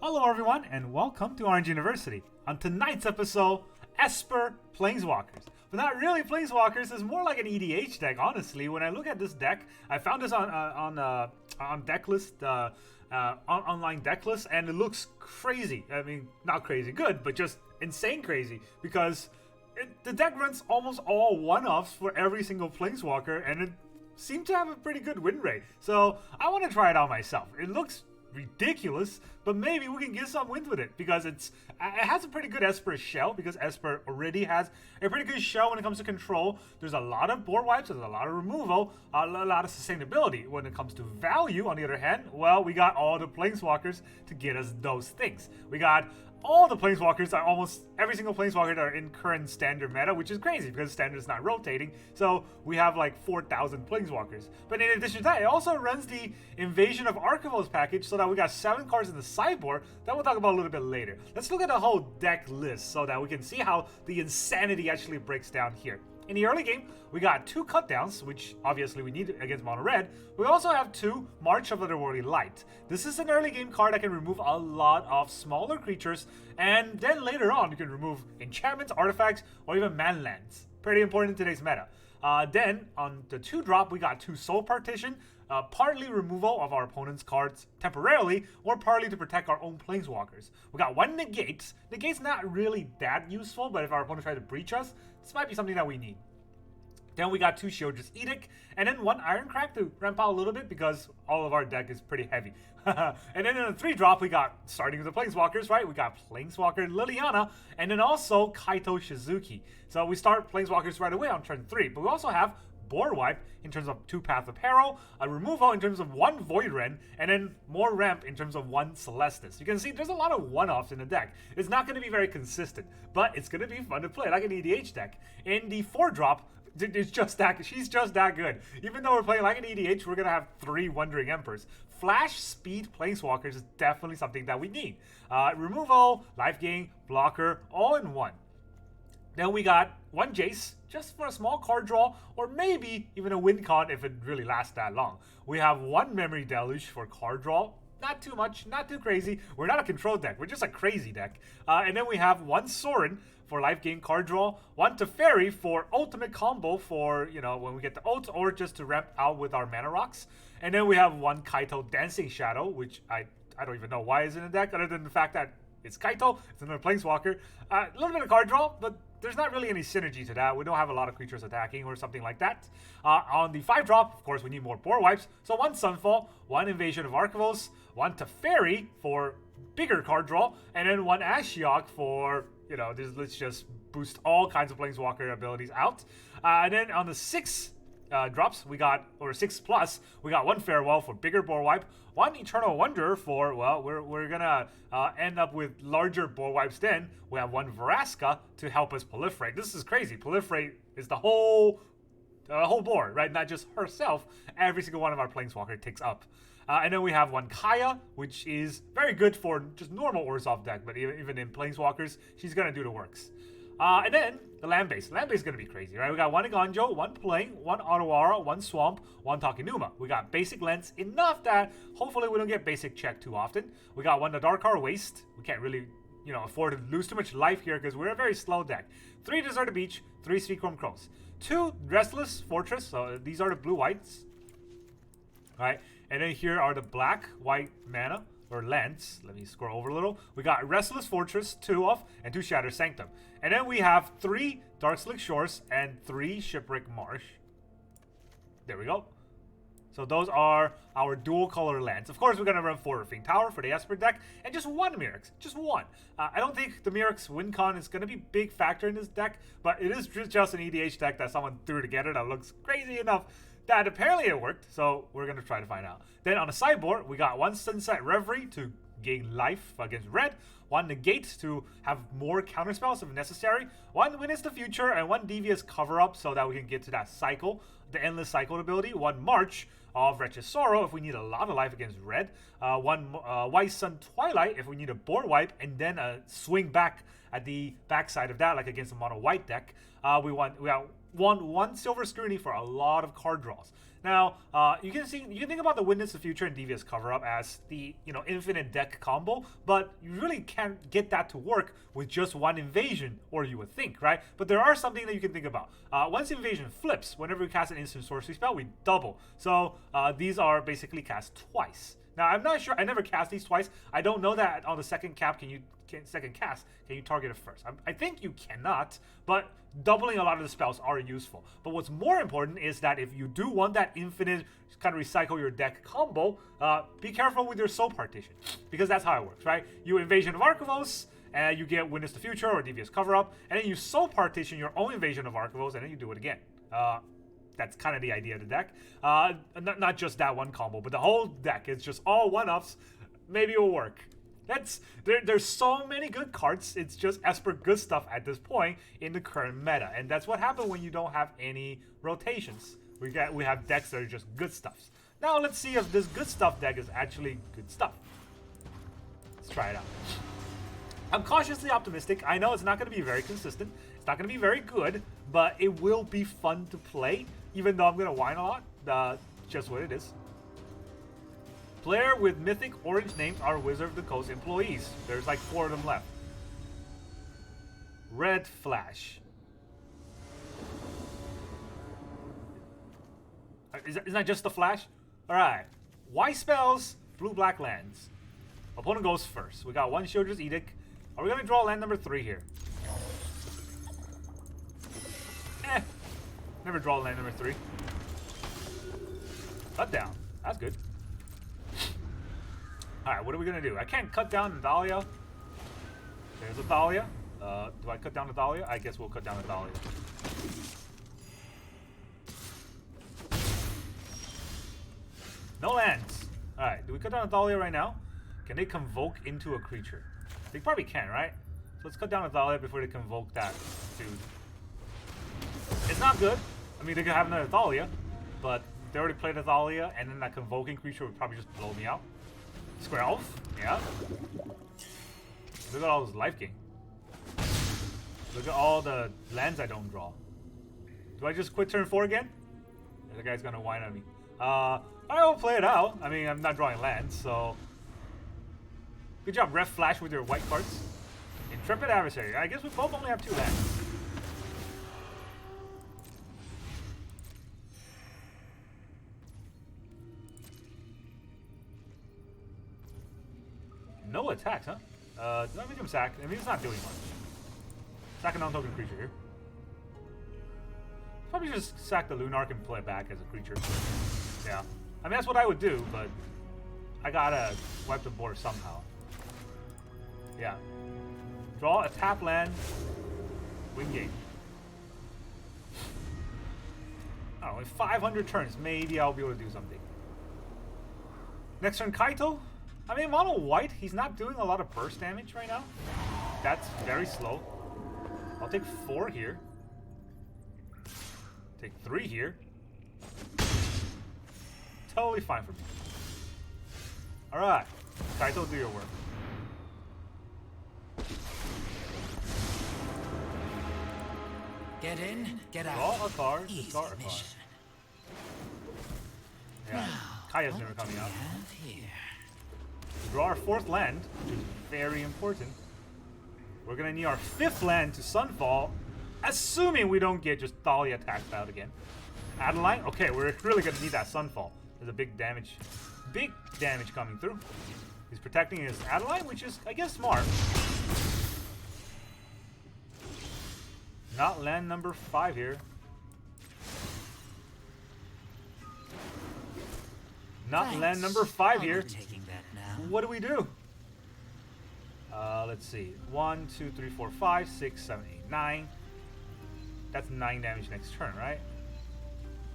Hello everyone and welcome to Orange University. On tonight's episode, Esper Planeswalkers. But not really Planeswalkers, it's more like an EDH deck, honestly. When I look at this deck, I found this on Decklist, online Decklist, and it looks crazy. I mean, not crazy good, but just insane crazy, because the deck runs almost all one-offs for every single Planeswalker, and it seemed to have a pretty good win rate. So I want to try it out myself. It looks ridiculous, but maybe we can get some wins with it, because it has a pretty good Esper shell, because Esper already has a pretty good shell when it comes to control. There's a lot of board wipes, there's a lot of removal, a lot of sustainability. When it comes to value, on the other hand, well, we got all the Planeswalkers to get us those things. We got all the Planeswalkers, are almost every single Planeswalker that are in current standard meta, which is crazy because standard is not rotating. So we have like 4,000 Planeswalkers. But in addition to that, it also runs the Invasion of Archivos package, so that we got 7 cards in the sideboard that we'll talk about a little bit later. Let's look at the whole deck list so that we can see how the insanity actually breaks down here. In the early game, we got 2 cutdowns, which obviously we need against mono red. We also have 2 March of Otherworldly Light. This is an early game card that can remove a lot of smaller creatures, and then later on you can remove enchantments, artifacts, or even man lands. Pretty important in today's meta. Then on the 2-drop, we got 2 Soul Partition, partly removal of our opponent's cards temporarily, or partly to protect our own Planeswalkers. We got 1 Negate. Negate's not really that useful, but if our opponent tries to breach us, this might be something that we need. Then we got 2 Sheoldred's Edict, and then 1 Ironcrack to ramp out a little bit because all of our deck is pretty heavy. And then in the 3-drop, we got, starting with the Planeswalkers, right? We got Planeswalker Liliana, and then also Kaito Shizuki. So we start Planeswalkers right away on turn 3, but we also have board wipe in terms of 2 Path of Peril, a removal in terms of 1 Void Ren, and then more ramp in terms of 1 Celestus. You can see there's a lot of one-offs in the deck. It's not going to be very consistent, but it's going to be fun to play, like an EDH deck. In the 4-drop, it's just that, she's just that good. Even though we're playing like an EDH, we're going to have 3 Wandering Emperors. Flash speed Planeswalkers is definitely something that we need. Removal, life gain, blocker, all in one. Then we got 1 Jace, just for a small card draw, or maybe even a win con if it really lasts that long. We have 1 Memory Deluge for card draw. Not too much, not too crazy. We're not a control deck, we're just a crazy deck. And then we have 1 Sorin for life gain card draw, 1 Teferi for ultimate combo for, you know, when we get the ult, or just to ramp out with our mana rocks. And then we have 1 Kaito Dancing Shadow, which I don't even know why it's in the deck, other than the fact that it's Kaito, it's another Planeswalker. A little bit of card draw, but there's not really any synergy to that. We don't have a lot of creatures attacking or something like that. On the 5-drop, of course, we need more board wipes. So 1 Sunfall, 1 Invasion of Archivos, 1 Teferi for bigger card draw, and then 1 Ashiok for, you know, let's just boost all kinds of Planeswalker abilities out. And then on the 6 drops, we got, or 6+, we got 1 Farewell for bigger board wipe, 1 Eternal Wonder for, well, we're gonna end up with larger board wipes. Then we have 1 Vraska to help us proliferate. This is crazy. Proliferate is the whole board, right? Not just herself. Every single one of our Planeswalker takes up. And then we have 1 Kaya, which is very good for just normal Orzhov deck, but even in Planeswalkers, she's gonna do the works. And then the land base. Land base is going to be crazy, right? We got 1 Iganjo, 1 Playing, 1 Otawara, 1 Swamp, 1 Takenuma. We got basic lands, enough that hopefully we don't get basic check too often. We got 1 Adarkar Wastes. We can't really, you know, afford to lose too much life here because we're a very slow deck. 3 Deserted Beach, 3 Seachrome Coast, 2 Restless Fortress. So these are the blue-whites. All right, and then here are the black-white mana, or lands. Let me scroll over a little. We got Restless Fortress, 2 of, and 2 Shattered Sanctum. And then we have 3 Darkslick Shores and 3 Shipwreck Marsh. There we go. So those are our dual color lands. Of course, we're going to run 4 Riffing Tower for the Esper deck, and just 1 Mirrex. Just 1. I don't think the Mirrex win con is going to be a big factor in this deck, but it is just an EDH deck that someone threw together that looks crazy enough that apparently it worked, so we're going to try to find out. Then on the sideboard, we got 1 Sunset Reverie to gain life against red, 1 Negate to have more counterspells if necessary, 1 Witness the Future, and 1 Devious Cover-Up so that we can get to that cycle, the Endless Cycle ability, 1 March of Wretched Sorrow if we need a lot of life against red, 1 White Sun Twilight if we need a board wipe, and then a swing back at the backside of that, like against a mono white deck. we want one silver scrutiny for a lot of card draws. Now, you can think about the Witness the Future and Devious Cover-Up as the infinite deck combo, but you really can't get that to work with just one invasion, or you would think, right? But there are something that you can think about. Once invasion flips, whenever we cast an instant sorcery spell, we double. So these are basically cast twice. Now, I'm not sure. I never cast these twice. I don't know that on the second cast, can you target it first? I think you cannot, but doubling a lot of the spells are useful. But what's more important is that if you do want that infinite kind of recycle your deck combo, be careful with your Soul Partition, because that's how it works, right? You Invasion of Archivos, and you get Witness the Future or Devious Cover-Up, and then you Soul Partition your own Invasion of Archivos, and then you do it again. That's kind of the idea of the deck. Not just that one combo, but the whole deck. It's just all one-ups. Maybe it will work. There's so many good cards. It's just Esper good stuff at this point in the current meta, and that's what happened when you don't have any rotations. We have decks that are just good stuffs. Now let's see if this good stuff deck is actually good stuff. Let's try it out. I'm cautiously optimistic. I know it's not going to be very consistent. It's not going to be very good, but it will be fun to play, even though I'm going to whine a lot. Just what it is. Player with mythic orange names are Wizard of the Coast employees. There's like 4 of them left. Red Flash. Isn't that just the Flash? Alright. White spells, blue-black lands. Opponent goes first. We got 1 Shieldred's Edict. Are we going to draw land number 3 here? Never draw land number 3. Cut down. That's good. Alright, what are we going to do? I can't cut down Thalia. There's a Thalia. Do I cut down the Thalia? I guess we'll cut down the Thalia. No lands. Alright, do we cut down the Thalia right now? Can they convoke into a creature? They probably can, right? So let's cut down the Thalia before they convoke that dude. It's not good. I mean, they could have another Thalia, but they already played a Thalia, and then that convoking creature would probably just blow me out. Square Elf? Yeah. Look at all this life gain. Look at all the lands I don't draw. Do I just quit turn 4 again? Yeah, the guy's gonna whine on me. I will play it out. I mean, I'm not drawing lands, so... Good job, Ref Flash with your white cards. Intrepid Adversary. I guess we both only have 2 lands. No attacks, huh? Did I make him sack? I mean, he's not doing much. Sack a non-token creature here. Probably just sack the Lunark and play it back as a creature. Yeah. I mean, that's what I would do, but I gotta wipe the board somehow. Yeah. Draw a tap land. Wingate. I don't know, in 500 turns, maybe I'll be able to do something. Next turn, Kaito. I mean, mono white, he's not doing a lot of burst damage right now. That's very slow. I'll take 4 here. Take 3 here. Totally fine for me. Alright. Kaito, do your work. Get in, get out. Draw a card, discard a card. Yeah, Kaya's never coming out. Draw our 4th land, which is very important. We're gonna need our 5th land to Sunfall, assuming we don't get just Thalia attacked out again. Adeline? Okay, we're really gonna need that Sunfall. There's a big damage coming through. He's protecting his Adeline, which is, I guess, smart. Not land number 5 here. Not land number 5 here. What do we do? Let's see. 1, 2, 3, 4, 5, 6, 7, 8, 9. That's 9 damage next turn, right?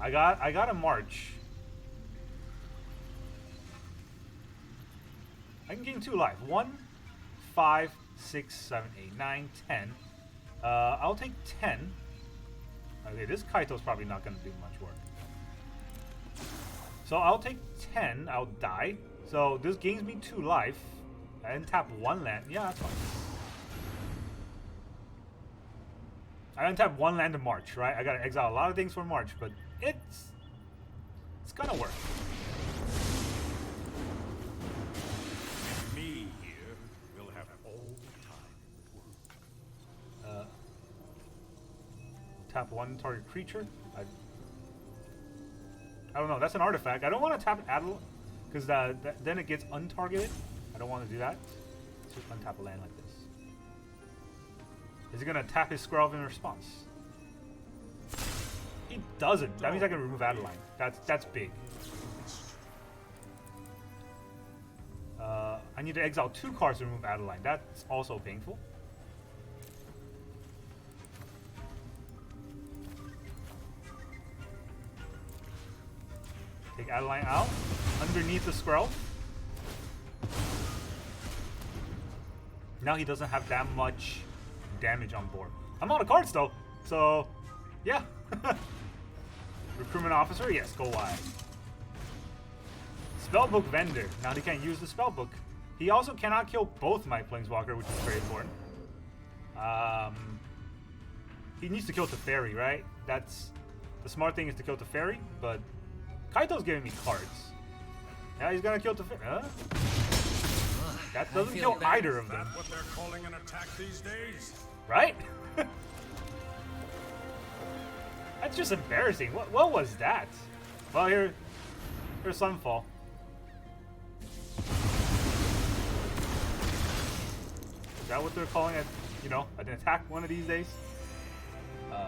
I got a March. I can gain 2 life. 1, 5, 6, 7, 8, 9, 10. I'll take 10. Okay, this Kaito's probably not going to do much work. So I'll take 10. I'll die. So this gains me 2 life. And tap 1 land. Yeah, that's fine. I untap one land to March, right? I gotta exile a lot of things for March, but it's gonna work. Me here will have all the time. Tap one target creature. I don't know. That's an artifact. I don't want to tap Adel, because then it gets untargeted. I don't want to do that. Let's just untap a land like this. Is he gonna tap his Skrelv in response? He doesn't. That means I can remove Adeline. That's big. I need to exile 2 cards to remove Adeline. That's also painful. Take Adeline out. Underneath the Skrelv. Now he doesn't have that much damage on board. I'm out of cards though, so yeah. Recruitment officer, yes, go wide. Spellbook vendor. Now he can't use the spellbook. He also cannot kill both my Planeswalker, which is very important. He needs to kill Teferi, right? That's the smart thing is to kill Teferi, but Kaito's giving me cards. Yeah, he's gonna kill Teferi. Huh? That doesn't kill either of them. Is that what they're calling an attack these days? Right? That's just embarrassing. What was that? Well, here's Sunfall. Is that what they're calling it? You know, an attack one of these days? Like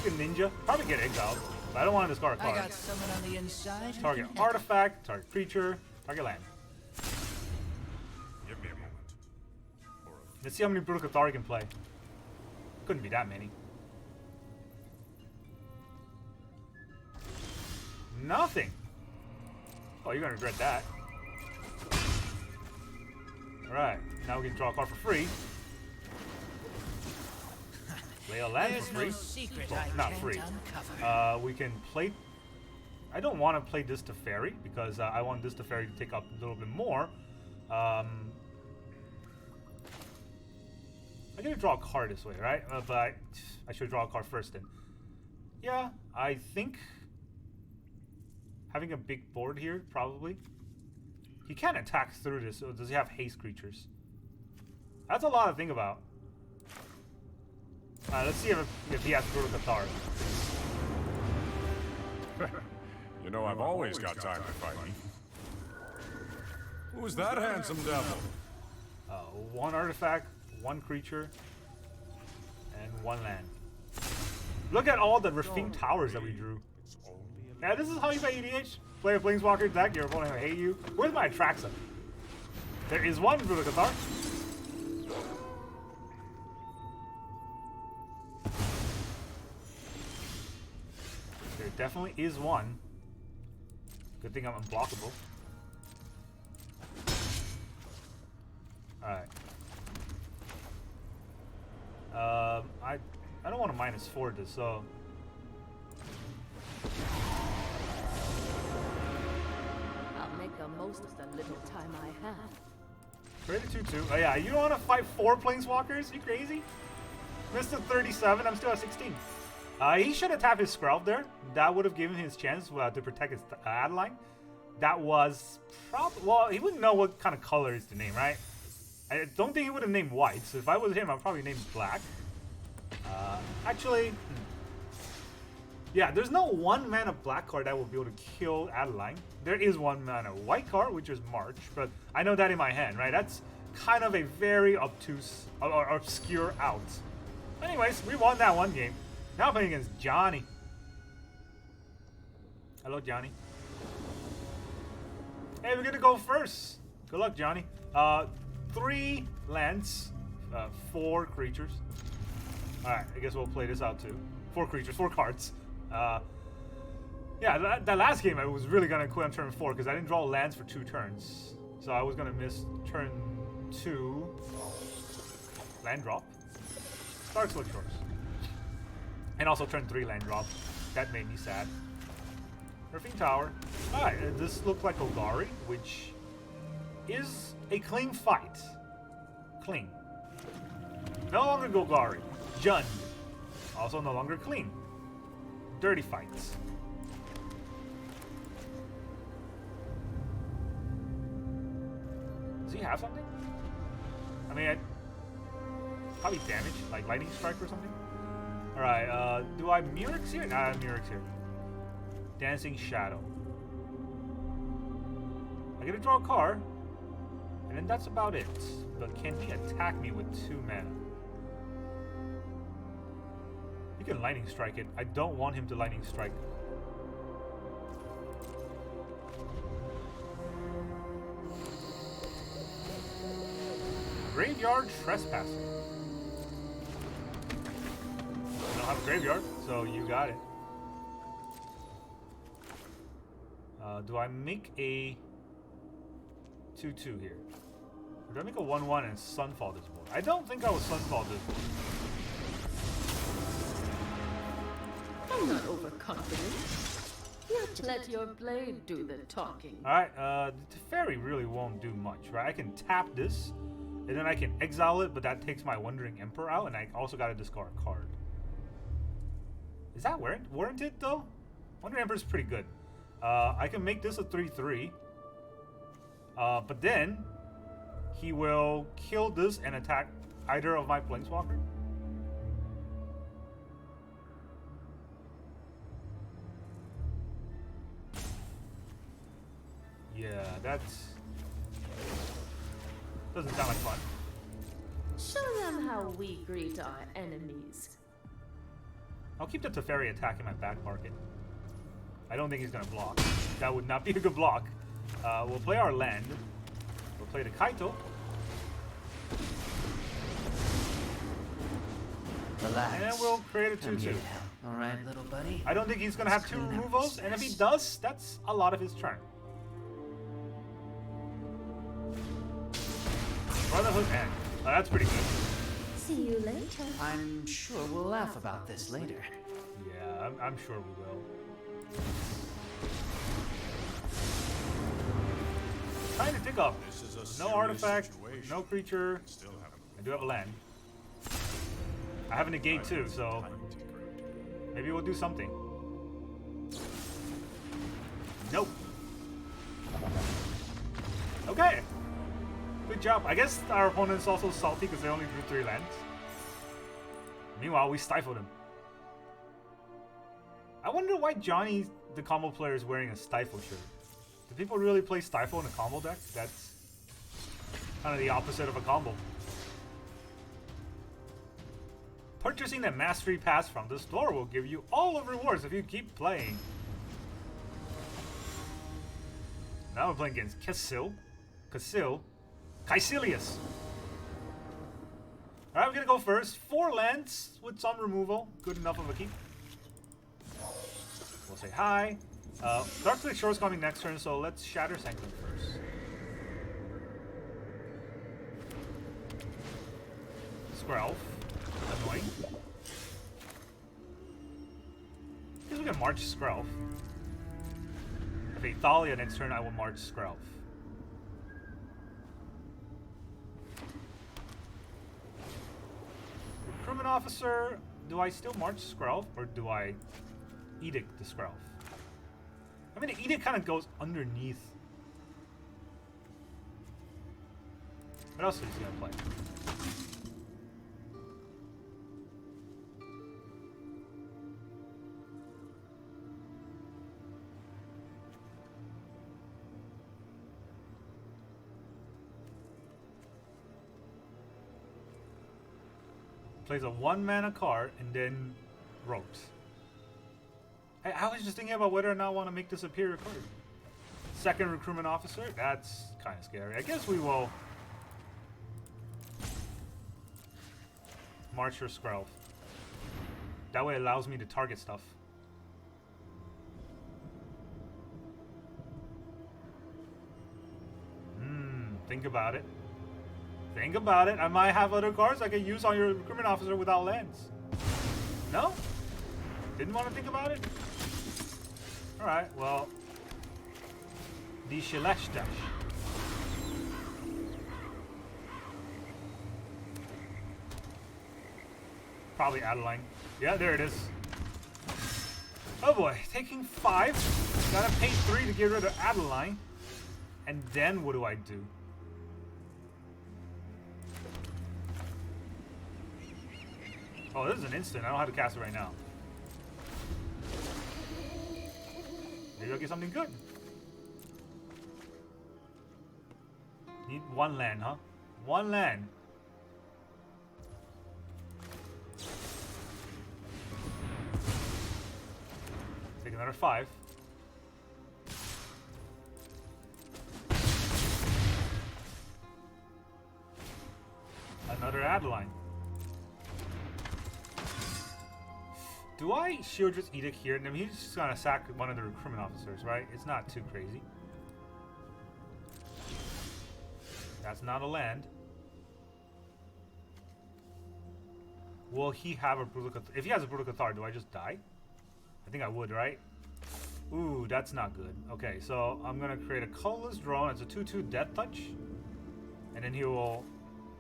a ninja. Probably get exiled, but I don't want to discard a card. I got someone on the inside. Target artifact, target creature, target land. Give me a moment. Let's see how many Brutal Cathari can play. Couldn't be that many. Nothing. Oh, you're gonna regret that. Alright, now we can draw a card for free. Lay a land for free. No secret Well, I not can't free. uncover. We can play. I don't want to play this Teferi because I want this Teferi to take up a little bit more. I'm gonna draw a card this way, right? But I should draw a card first then. Yeah, I think having a big board here, probably. He can't attack through this, so does he have haste creatures? That's a lot to think about. Let's see if he has Brutal Cathar. You know, I've always got time to fight. Who's that handsome devil? One artifact, one creature, and one land. Look at all the Rafine Towers that we drew. Yeah, this is how you play EDH. Play a Planeswalker deck, your opponent will hate you. Where's my Atraxa? There is one Brutal Cathar. There definitely is one. Good thing I'm unblockable. Alright. I don't want to -4 this, so I'll make the most of the little time I have. trade a 2/2. Oh yeah, you don't want to fight 4 Planeswalkers? You crazy? Missed at 37. I'm still at 16. He should have tapped his Skrelv there. That would have given him his chance to protect his Adeline. That was probably... Well, he wouldn't know what kind of color is to name, right? I don't think he would have named white. So if I was him, I'd probably name black. Actually... Yeah, there's no 1 mana black card that will be able to kill Adeline. There is 1 mana white card, which is March. But I know that in my hand, right? That's kind of a very obtuse or obscure out. Anyways, we won that one game. Now playing against Johnny. Hello, Johnny. Hey, we're gonna go first. Good luck, Johnny. 3 lands, 4 creatures. Alright, I guess we'll play this out too. 4 creatures, 4 cards. Yeah, that last game I was really gonna quit on turn 4 because I didn't draw lands for 2 turns. So I was gonna miss turn 2. Land drop. Darkslick Shores. And also turn 3 land drop. That made me sad. Rafine Tower. Alright, this looked like Ogari, which is a clean fight. Clean. No longer Golgari. Jund. Also no longer clean. Dirty fights. Does he have something? I mean, probably damage, like lightning strike or something. Alright, do I Murex here? Nah, Murex here. Dancing Shadow. I get to draw a card, and then that's about it. But can he attack me with 2 mana? He can lightning strike it. I don't want him to lightning strike. Graveyard Trespasser. I don't have a graveyard, so you got it. Do I make a 2/2 here? Or do I make a 1/1 and Sunfall this board? I don't think I will Sunfall this board. I'm not overconfident. Just let your blade do the talking. Alright, the Teferi really won't do much, right? I can tap this, and then I can exile it, but that takes my Wandering Emperor out, and I also gotta discard a card. Is that warranted, though? Wandering Emperor is pretty good. I can make this a 3/3. But then, he will kill this and attack either of my Planeswalker. Yeah, that's... doesn't sound like fun. Show them how we greet our enemies. I'll keep the Teferi attack in my back pocket. I don't think he's gonna block. That would not be a good block. We'll play our land. We'll play the Kaito. Relax. And then we'll create a 2/2. Alright, little buddy. I don't think he's gonna have 2 removals, and if he does, that's a lot of his turn. Brotherhood End. Oh, that's pretty good. See you later. I'm sure we'll laugh about this later. Yeah, I'm sure we will. Trying to dig up. No artifact, no creature. I do have a land. I have a Negate too, so maybe we'll do something. Nope. Okay. Good job. I guess our opponent's also salty because they only drew 3 lands. Meanwhile, we stifled him. I wonder why Johnny, the combo player, is wearing a Stifle shirt. Do people really play Stifle in a combo deck? That's kind of the opposite of a combo. Purchasing the Mastery Pass from the store will give you all the rewards if you keep playing. Now we're playing against Caecilius. Alright, we're gonna go first. 4 lands with some removal. Good enough of a keep. We'll say hi. Darkslick Shores coming next turn, so let's Shattered Sanctum first. Skrelf. Annoying. I guess we can March Skrelf. If a Thalia next turn, I will March Skrelf. Recruitment Officer. Do I still March Skrelf, or do I Edict the Skrelf? I mean, the Edict kind of goes underneath. What else is he gonna play? Plays a 1 mana card and then ropes. I was just thinking about whether or not I want to make this a superior card. Second Recruitment Officer, that's kind of scary. I guess we will March your Skrelf. That way it allows me to target stuff. Think about it. Think about it. I might have other cards I can use on your Recruitment Officer without lands. No? Didn't want to think about it? Alright, well. The Celestus. Probably Adeline. Yeah, there it is. Oh boy, taking 5. Gotta pay 3 to get rid of Adeline. And then what do I do? Oh, this is an instant. I don't have to cast it right now. Maybe I'll get something good. Need 1 land, huh? 1 land. Take another 5. Another Adeline. Do I Shieldred's Edict here? I mean, he's just gonna sack one of the recruitment officers, right? It's not too crazy. That's not a land. Will he have a Brutal Cathar? If he has a Brutal Cathar, do I just die? I think I would, right? Ooh, that's not good. Okay, so I'm gonna create a colorless drone. It's a 2/2 Death Touch. And then he will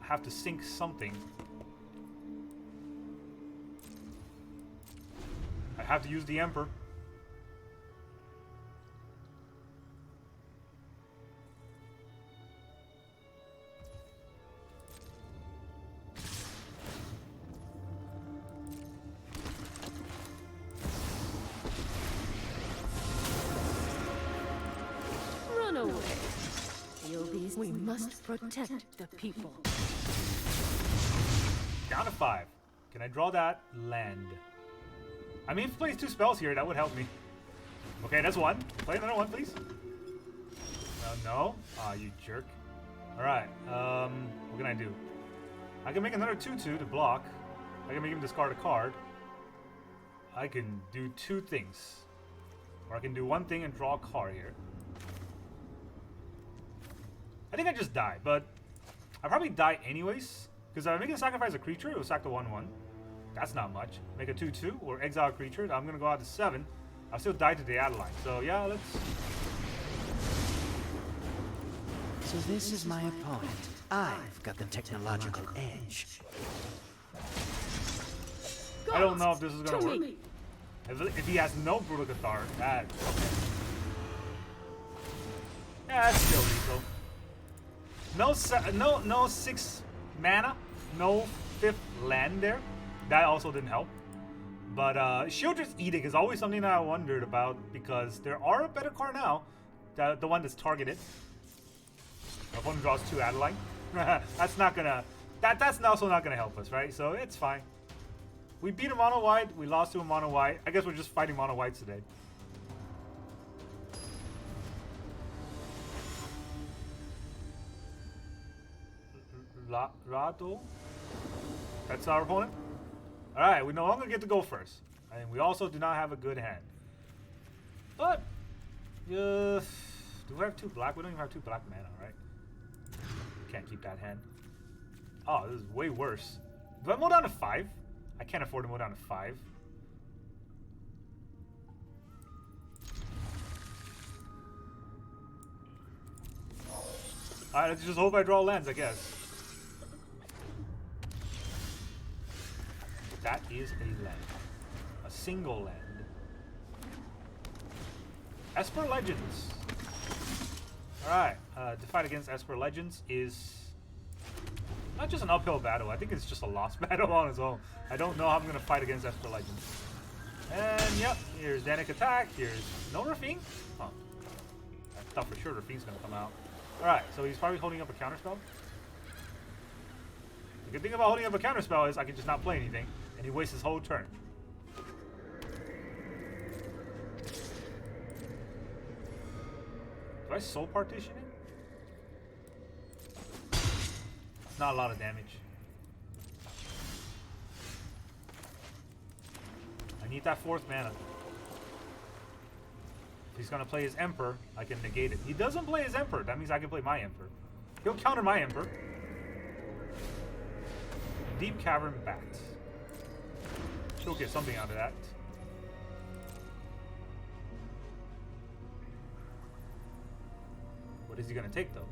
have to sink something. I have to use the Emperor. Run away. We must protect the people. Down to 5. Can I draw that land? I mean, if he plays 2 spells here, that would help me. Okay, that's 1. Play another 1, please. No. Ah, you jerk. Alright, what can I do? I can make another 2/2 to block. I can make him discard a card. I can do 2 things. Or I can do 1 thing and draw a card here. I think I just die, but I probably die anyways. Because if I make a sacrifice a creature, it will sack the 1/1. That's not much. Make a 2/2 or exile a creature. I'm going to go out to 7. I'll still die to the Adeline. So yeah, let's... So this is my opponent. I've got the technological edge. I don't know if this is going to work. If he has no Brutal Cathar, that... Yeah, that's still lethal. No 6 mana. No 5th land there. That also didn't help. But Shieldred's Edict is always something that I wondered about because there are a better card now. The one that's targeted. My opponent draws 2 Adeline. That's not gonna... That's also not gonna help us, right? So it's fine. We beat a mono white. We lost to a mono white. I guess we're just fighting mono whites today. Rado? That's our opponent? Alright, we no longer get to go first. And we also do not have a good hand. But, do we have 2 black? We don't even have 2 black mana, right? Can't keep that hand. Oh, this is way worse. Do I mow down to 5? I can't afford to mow down to 5. Alright, let's just hope I draw lands, I guess. That is a land. A single land. Esper Legends. Alright, to fight against Esper Legends is not just an uphill battle. I think it's just a lost battle on its own. I don't know how I'm going to fight against Esper Legends. And yep, here's Danik attack. Here's no Rafine. Huh. I thought for sure Rafine's going to come out. Alright, so he's probably holding up a counterspell. The good thing about holding up a counterspell is I can just not play anything. And he wastes his whole turn. Do I soul partition it? Not a lot of damage. I need that 4th mana. If he's gonna play his Emperor, I can negate it. He doesn't play his Emperor. That means I can play my Emperor. He'll counter my Emperor. Deep Cavern Bat. She'll get something out of that. What is he gonna take though?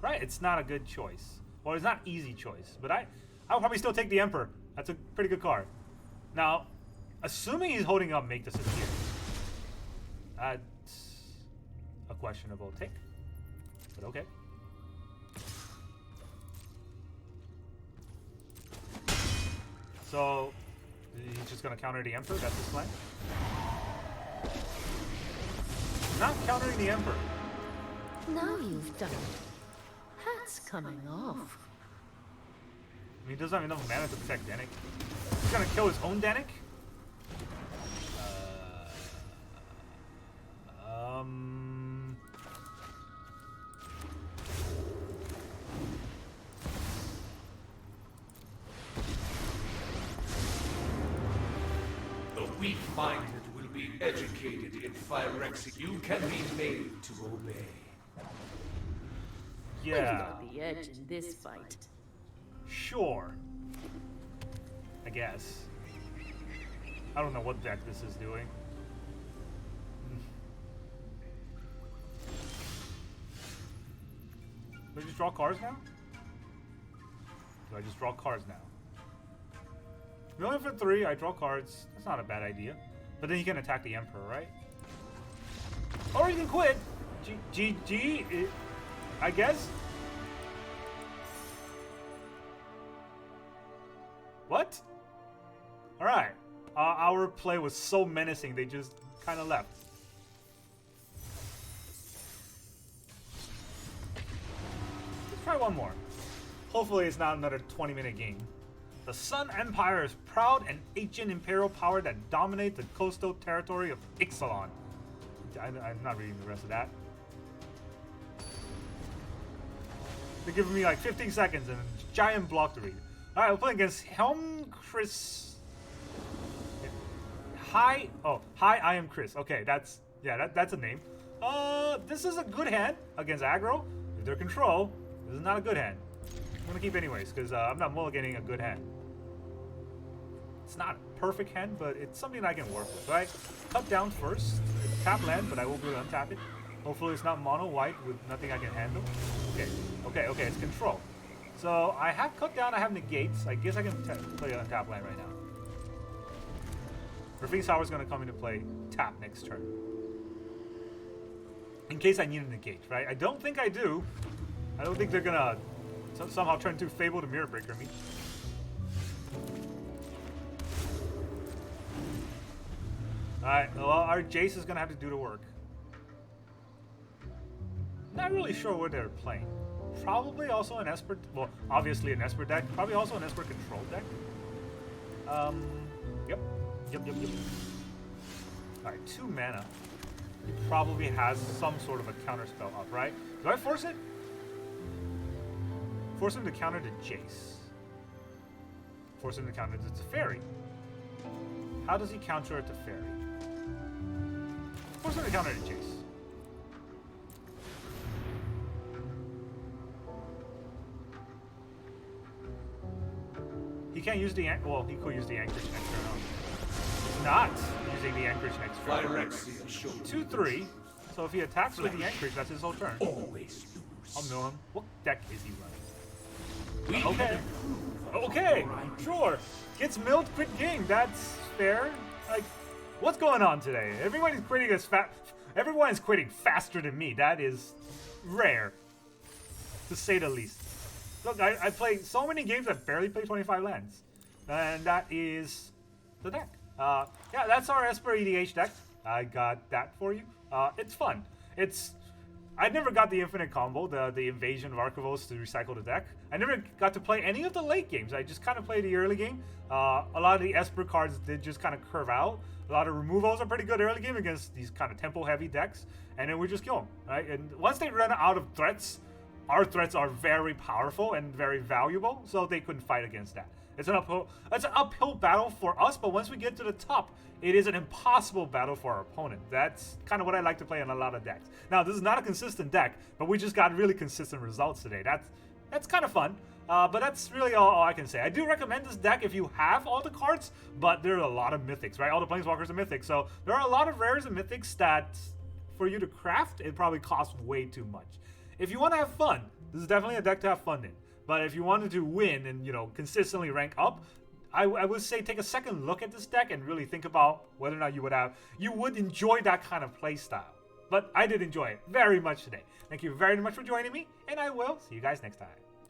right? It's not a good choice. Well, it's not easy choice, but I'll probably still take the Emperor. That's a pretty good card. Now, assuming he's holding up Make Disappear, that's a questionable take, but okay. So, he's just gonna counter the Emperor, that's his plan? Not countering the Emperor. Now you've done it. Hat's coming off. I mean, he doesn't have enough mana to protect Danik. He's gonna kill his own Danik? The weak-minded will be educated in Phyrexian. You can be made to obey. We've Yeah, got the edge in this fight. sure. I guess. I don't know what deck this is doing. Do I just draw cards now? Do I just draw cards now? Million for 3, I draw cards. That's not a bad idea. But then you can attack the Emperor, right? Or you can quit. GG, I guess. What? Alright. Our play was so menacing, they just kind of left. Let's try one more. Hopefully it's not another 20-minute game. The Sun Empire is proud and ancient imperial power that dominate the coastal territory of Ixalan. I'm not reading the rest of that. They're giving me like 15 seconds and a giant block to read. Alright, we're playing against Chris. Hi, I am Chris. Okay, that's a name. This is a good hand against aggro. If they're control, this is not a good hand. I'm gonna keep anyways, because I'm not mulliganing a good hand. It's not a perfect hand, but it's something I can work with, right? Cut down first, tap land, but I will be able to untap it. Hopefully it's not mono white with nothing I can handle. Okay, it's control. So I have cut down, I have negates. I guess I can play on tap land right now. Refine Sour is going to come into play tap next turn. In case I need a negate, right? I don't think I do. I don't think they're going to somehow turn to Fable to Mirror Breaker me. Alright, well, our Jace is going to have to do the work. Not really sure what they're playing. Probably also an Esper, well, obviously an Esper deck. Probably also an Esper control deck. Yep. Alright, 2 mana. He probably has some sort of a counter spell up, right? Do I force it? Force him to counter to Jace. Force him to counter to Teferi. How does he counter a Teferi? Force him to counter to Jace. He can't use the well, he could use the anchorage next turn. He's not using the anchorage next turn. 2/3. So if he attacks with the anchorage, that's his whole turn. I'll mill him. What deck is he running? Okay, sure. Gets milled, quit game. That's fair. Like, what's going on today? Everyone is quitting as fast. Everyone is quitting faster than me. That is rare, to say the least. Look, I play so many games. I barely play 25 lands, and that is the deck. Yeah, that's our Esper EDH deck. I got that for you. It's fun. I never got the infinite combo, the invasion of Archivos to recycle the deck. I never got to play any of the late games. I just kind of played the early game. A lot of the Esper cards did just kind of curve out. A lot of removals are pretty good early game against these kind of tempo-heavy decks, and then we just kill them, right? And once they run out of threats, our threats are very powerful and very valuable, so they couldn't fight against that. It's an uphill battle for us, but once we get to the top, it is an impossible battle for our opponent. That's kind of what I like to play in a lot of decks. Now, this is not a consistent deck, but we just got really consistent results today. That's kind of fun, but that's really all I can say. I do recommend this deck if you have all the cards, but there are a lot of mythics, right? All the Planeswalkers are mythics, so there are a lot of rares and mythics that, for you to craft, it probably costs way too much. If you want to have fun, This is definitely a deck to have fun in. But if you wanted to win and, you know, consistently rank up, I would say take a second look at this deck and really think about whether or not you would enjoy that kind of play style. But I did enjoy it very much today. Thank you very much for joining me, and I will see you guys next time.